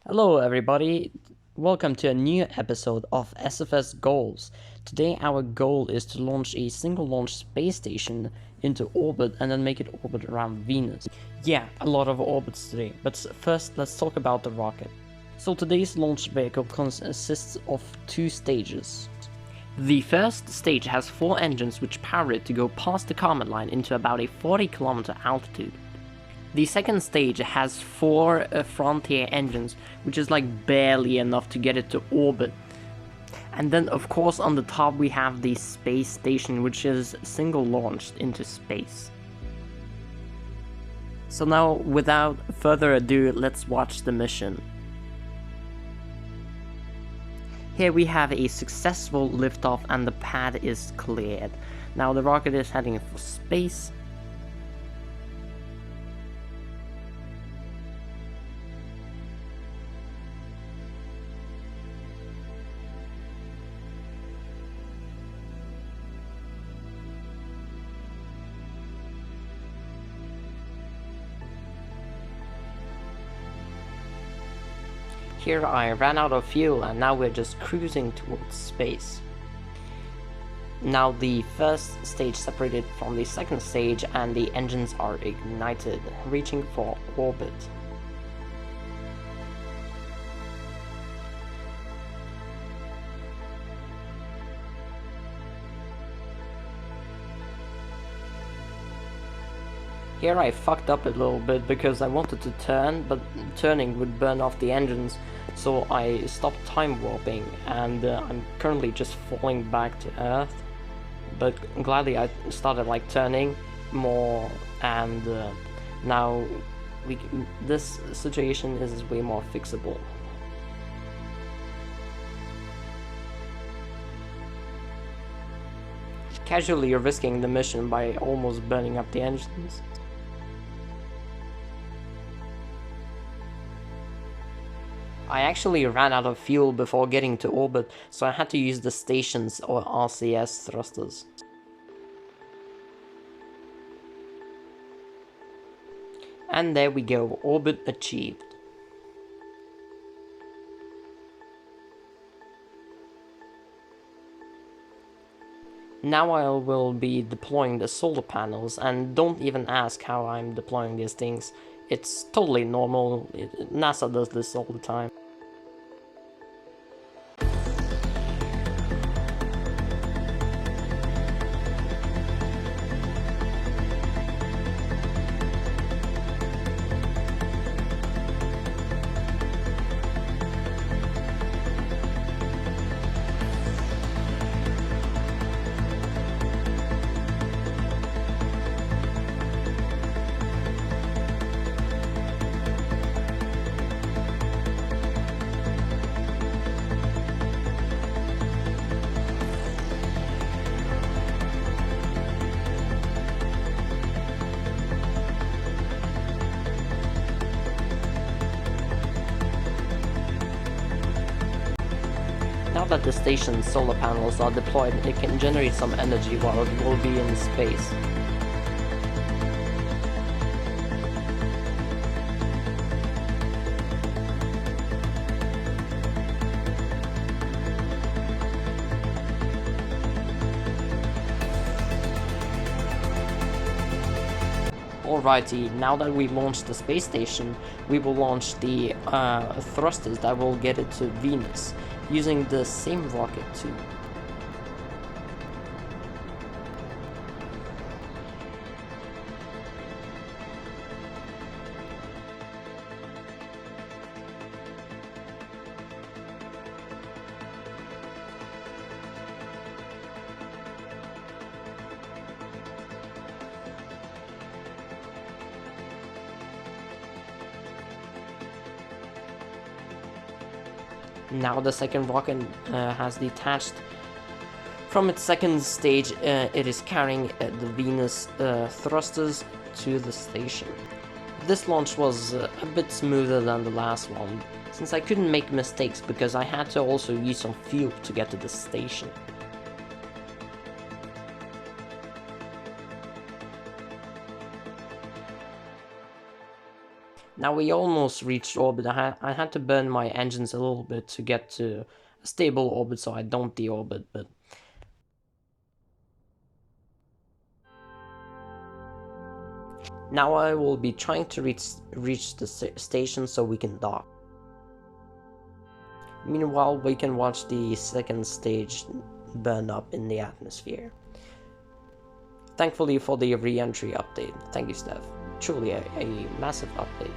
Hello everybody, welcome to a new episode of SFS Goals. Today our goal is to launch a single launch space station into orbit and then make it orbit around Venus. Yeah, a lot of orbits today, but first let's talk about the rocket. So today's launch vehicle consists of two stages. The first stage has 4 engines which power it to go past the command line into about a 40-kilometer altitude. The second stage has 4 Frontier engines, which is like barely enough to get it to orbit. And then of course on the top we have the space station, which is single launched into space. So now without further ado, let's watch the mission. Here we have a successful liftoff and the pad is cleared. Now the rocket is heading for space. Here I ran out of fuel and now we're just cruising towards space. Now the first stage separated from the second stage and the engines are ignited, reaching for orbit. Here I fucked up a little bit because I wanted to turn, but turning would burn off the engines, so I stopped time warping and I'm currently just falling back to Earth. But gladly I started like turning more and now this situation is way more fixable. Casually risking the mission by almost burning up the engines. I actually ran out of fuel before getting to orbit, so I had to use the station's or RCS thrusters. And there we go, orbit achieved. Now I will be deploying the solar panels, and don't even ask how I'm deploying these things. It's totally normal, NASA does this all the time. Now that the station's solar panels are deployed, it can generate some energy while it will be in space. Alrighty, now that we launched the space station, we will launch the thrusters that will get it to Venus, using the same rocket too. Now the second rocket has detached from its second stage. It is carrying the Venus thrusters to the station. This launch was a bit smoother than the last one, since I couldn't make mistakes because I had to also use some fuel to get to the station. Now we almost reached orbit. I had to burn my engines a little bit to get to a stable orbit so I don't deorbit, but now I will be trying to reach the station so we can dock. Meanwhile, we can watch the second stage burn up in the atmosphere. Thankfully for the re-entry update. Thank you, Steph. Truly a massive update.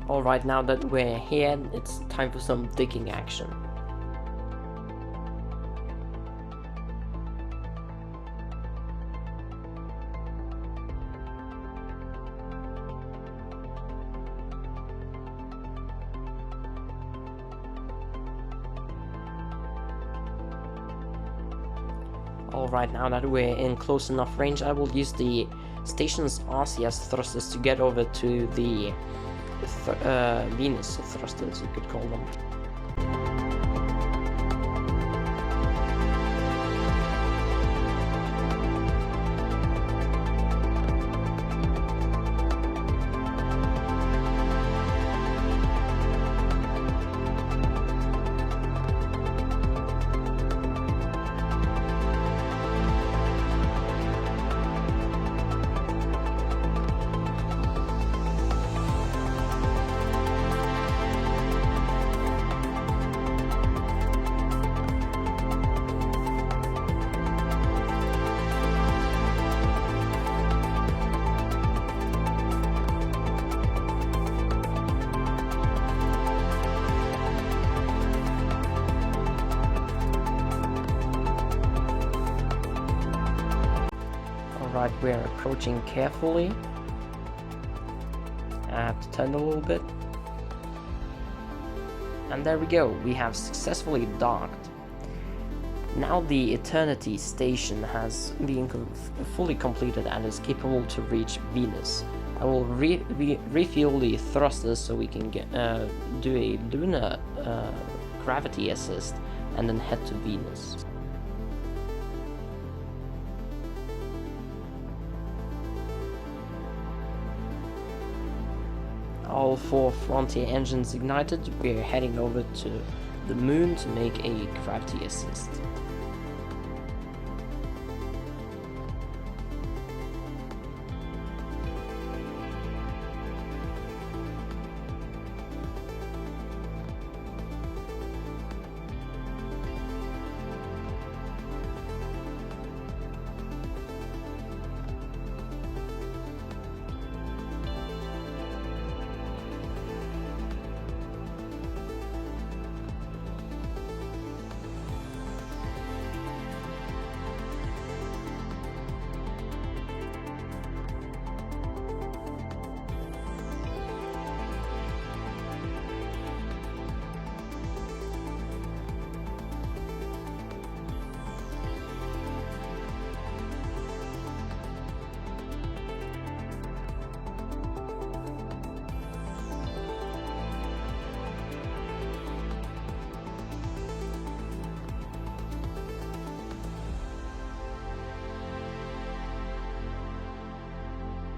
Alright, now that we're here, it's time for some digging action. Alright, now that we're in close enough range, I will use the station's RCS thrusters to get over to the Venus thrusters, you could call them. Alright, we're approaching carefully. I have to turn a little bit. And there we go, we have successfully docked. Now the Eternity station has been fully completed and is capable to reach Venus. I will refuel the thrusters so we can do a lunar gravity assist and then head to Venus. All 4 Frontier engines ignited, we're heading over to the moon to make a gravity assist.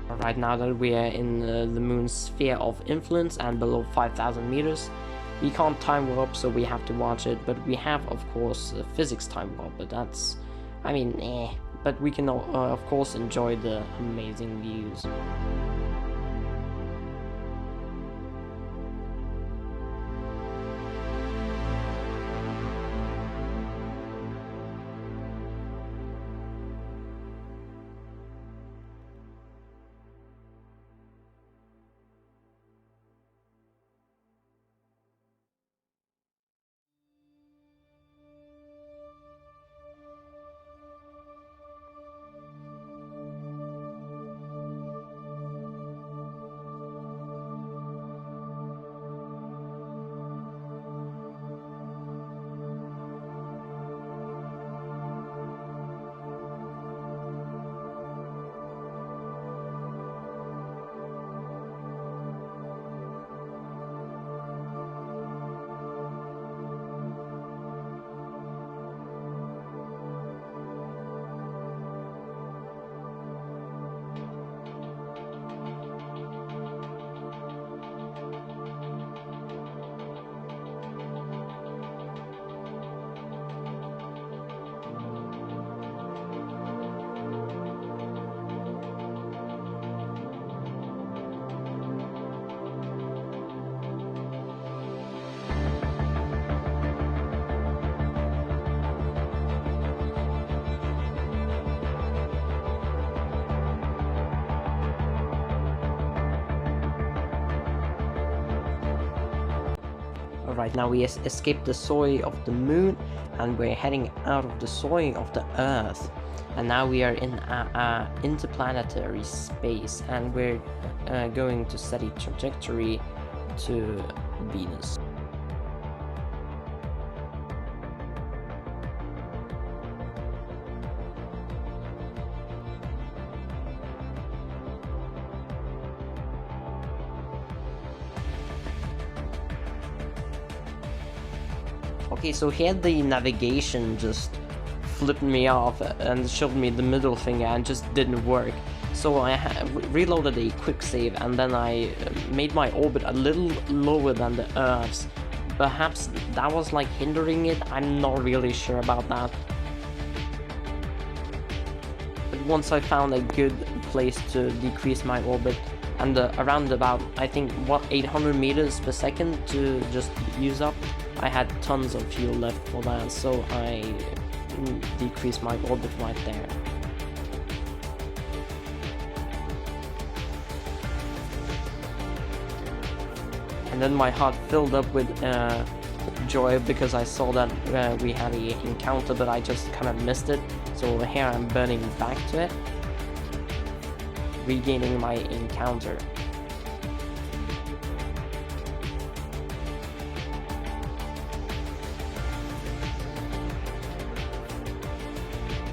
Right now that we are in the moon's sphere of influence and below 5,000 meters, we can't time warp, so we have to watch it, but we have, of course, physics time warp, but that's, I mean, but we can, of course, enjoy the amazing views. Right now we escaped the soil of the moon and we're heading out of the soil of the earth, and now we are in a interplanetary space, and we're going to set a trajectory to Venus. Okay, so here the navigation just flipped me off and showed me the middle finger and just didn't work. So I reloaded a quick save, and then I made my orbit a little lower than the Earth's. Perhaps that was like hindering it, I'm not really sure about that. But once I found a good place to decrease my orbit, and around about, I think, 800 meters per second to just use up, I had tons of fuel left for that, so I decreased my orbit right there. And then my heart filled up with joy because I saw that we had an encounter, but I just kind of missed it. So here I'm burning back to it, regaining my encounter.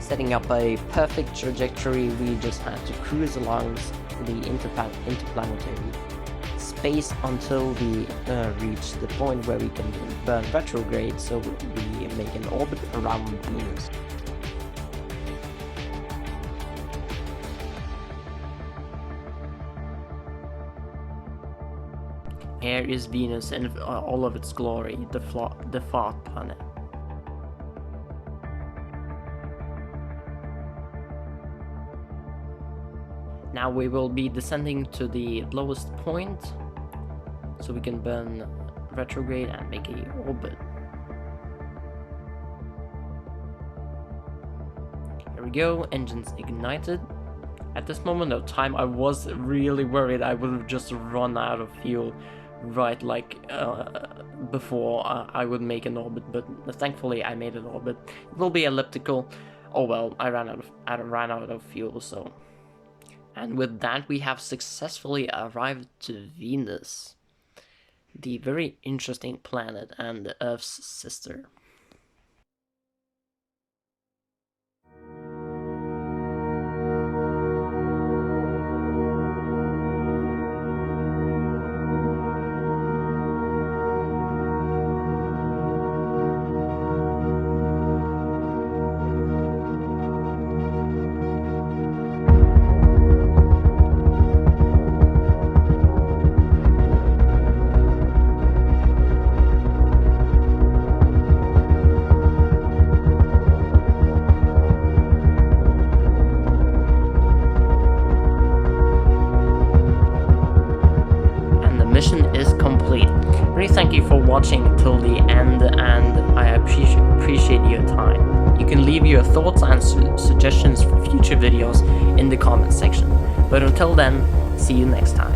Setting up a perfect trajectory, we just had to cruise along the interplanetary space until we reach the point where we can burn retrograde, so we make an orbit around Venus. Here is Venus in all of its glory, the fourth planet. Now we will be descending to the lowest point, so we can burn retrograde and make a orbit. Here we go, engines ignited. At this moment of time, I was really worried I would have just run out of fuel right like before I would make an orbit, but thankfully I made an orbit. It will be elliptical. Oh well, I ran out of fuel, so. And with that, we have successfully arrived to Venus, the very interesting planet and the Earth's sister. really thank you for watching till the end, and I appreciate your time. You can leave your thoughts and suggestions for future videos in the comment section. But until then, see you next time.